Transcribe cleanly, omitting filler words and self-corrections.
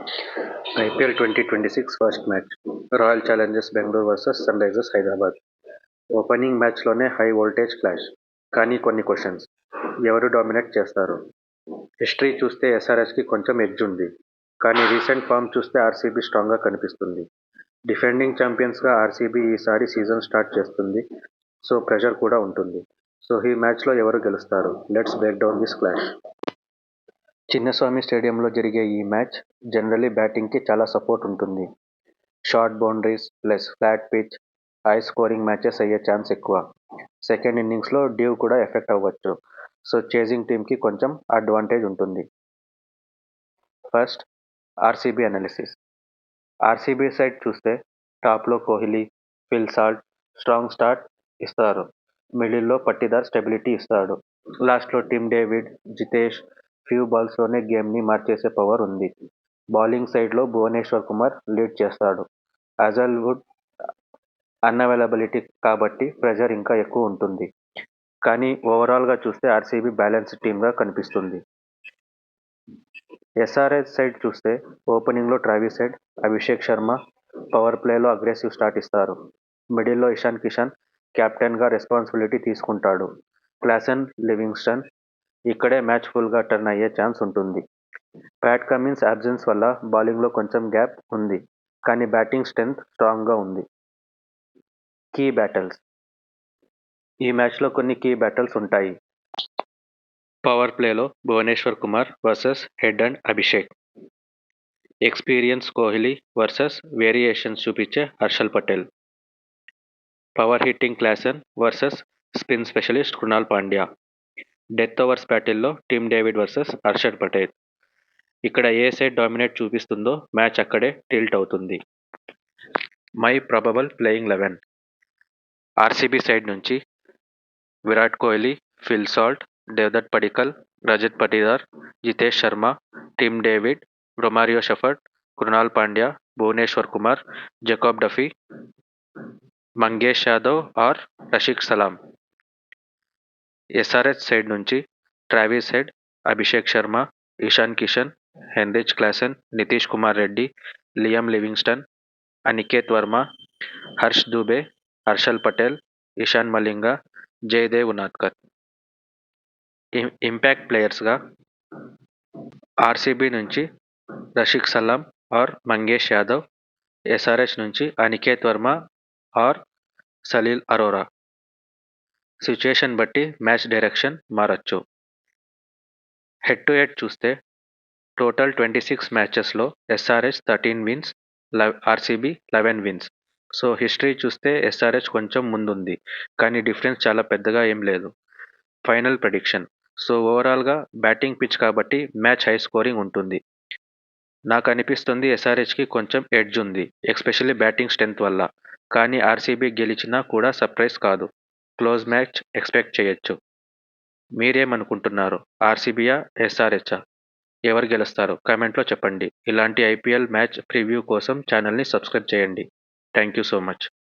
IPL 2026 first match Royal Challengers Bengaluru versus Sunrisers Hyderabad. Opening మ్యాచ్లోనే high voltage clash. కానీ కొన్ని questions. ఎవరు dominate చేస్తారు? హిస్టరీ చూస్తే ఎస్ఆర్హెచ్కి కొంచెం ఎడ్జ్ ఉంది. కానీ రీసెంట్ ఫామ్ చూస్తే ఆర్సీబీ స్ట్రాంగ్గా కనిపిస్తుంది. డిఫెండింగ్ ఛాంపియన్స్గా ఆర్సీబీ ఈసారి సీజన్ స్టార్ట్ చేస్తుంది. సో ప్రెషర్ కూడా ఉంటుంది. సో ఈ మ్యాచ్లో ఎవరు గెలుస్తారు? Let's break down this clash. Chinnaswamy స్టేడియంలో జరిగే ఈ మ్యాచ్ జనరల్లీ బ్యాటింగ్కి చాలా సపోర్ట్ ఉంటుంది. Short boundaries plus flat pitch, high scoring matches అయ్యే ఛాన్స్ ఎక్కువ. సెకండ్ ఇన్నింగ్స్లో డ్యూ కూడా ఎఫెక్ట్ అవ్వచ్చు. సో చేజింగ్ టీమ్కి కొంచెం అడ్వాంటేజ్ ఉంటుంది. First RCB analysis. RCB side చూస్తే టాప్లో Kohli, Phil salt strong start ఇస్తారు. మిడిల్లో పట్టిదార్ స్టెబిలిటీ ఇస్తాడు. లాస్ట్లో టిమ్ డేవిడ్, జితేష్ ఫ్యూ బాల్స్లోనే గేమ్ని మార్చేసే పవర్ ఉంది. బౌలింగ్ సైడ్లో భువనేశ్వర్ కుమార్ లీడ్ చేస్తాడు. హజల్వుడ్ అన్అవైలబిలిటీ కాబట్టి ప్రెషర్ ఇంకా ఎక్కువ ఉంటుంది. కానీ ఓవరాల్గా చూస్తే ఆర్సీబీ బ్యాలెన్స్డ్ టీమ్గా కనిపిస్తుంది. ఎస్ఆర్హెచ్ సైడ్ చూస్తే ఓపెనింగ్లో Travis Head, Abhishek Sharma power ప్లేలో అగ్రెసివ్ స్టార్ట్ ఇస్తారు. మిడిల్లో ఇషాన్ కిషన్ కెప్టెన్గా రెస్పాన్సిబిలిటీ తీసుకుంటాడు. క్లాసెన్ లివింగ్స్టన్ ఇక్కడే మ్యాచ్ ఫుల్గా టర్న్ అయ్యే ఛాన్స్ ఉంటుంది. ప్యాట్ కమిన్స్ అబ్సెన్స్ వల్ల బౌలింగ్లో కొంచెం గ్యాప్ ఉంది. కానీ బ్యాటింగ్ స్ట్రెంగ్త్ స్ట్రాంగ్గా ఉంది. Key battles. ఈ మ్యాచ్లో కొన్ని కీ బ్యాటిల్స్ ఉంటాయి. పవర్ ప్లేలో Bhuvneshwar Kumar versus Head and Abhishek. Experience Kohli versus variations చూపించే Harshal Patel. Power hitting Klaasen versus spin specialist Krunal Pandya. Death overs బ్యాటిల్లో Tim David versus Harshal Patel. ఇక్కడ ఏ సైడ్ డామినేట్ చూపిస్తుందో మ్యాచ్ అక్కడే టిల్ట్ అవుతుంది. My probable playing 11. RCB side నుంచి Virat Kohli, Phil Salt, Devdutt Padikkal, Rajat Patidar, Jitesh Sharma, Tim David, Romario Shepherd, Krunal Pandya, Bhuvneshwar Kumar, Jacob Duffy, Mangesh Yadav or Rashid Salam. SRH side నుంచి Travis Head, Abhishek Sharma, Ishan Kishan, Heinrich Klaasen, Nitish Kumar Reddy, Liam Livingstone, Aniket Verma, Harsh Dubey, Harshal Patel, Eshan Malinga, Jaydev Unadkat. Impact ప్లేయర్స్గా RCB నుంచి Rashid Salam or Mangesh Yadav, SRH నుంచి అనికేత్ వర్మ ఆర్ సలీల్ అరోరా. సిచ్యుయేషన్ బట్టి match direction మారచ్చు. Head to head చూస్తే total 26 మ్యాచెస్లో SRH 13 wins, RCB 11 wins. So history చూస్తే SRH కొంచెం ముందుంది. కానీ డిఫరెన్స్ చాలా పెద్దగా ఏం లేదు. Final prediction. సో ఓవరాల్గా బ్యాటింగ్ పిచ్ కాబట్టి మ్యాచ్ హై స్కోరింగ్ ఉంటుంది. నాకు అనిపిస్తుంది ఎస్ఆర్హెచ్కి కొంచెం ఎడ్జ్ ఉంది, ఎస్పెషల్లీ బ్యాటింగ్ స్ట్రెంగ్త్ వల్ల. కానీ ఆర్సీబీ గెలిచినా కూడా సర్ప్రైజ్ కాదు. క్లోజ్ మ్యాచ్ ఎక్స్పెక్ట్ చేయొచ్చు. మీరేమనుకుంటున్నారు? ఆర్సీబీయా, ఎస్ఆర్హెచ్ ఎవరు గెలుస్తారు? కామెంట్లో చెప్పండి. ఇలాంటి ఐపీఎల్ మ్యాచ్ ప్రివ్యూ కోసం ఛానల్ని సబ్స్క్రైబ్ చేయండి. Thank you so much.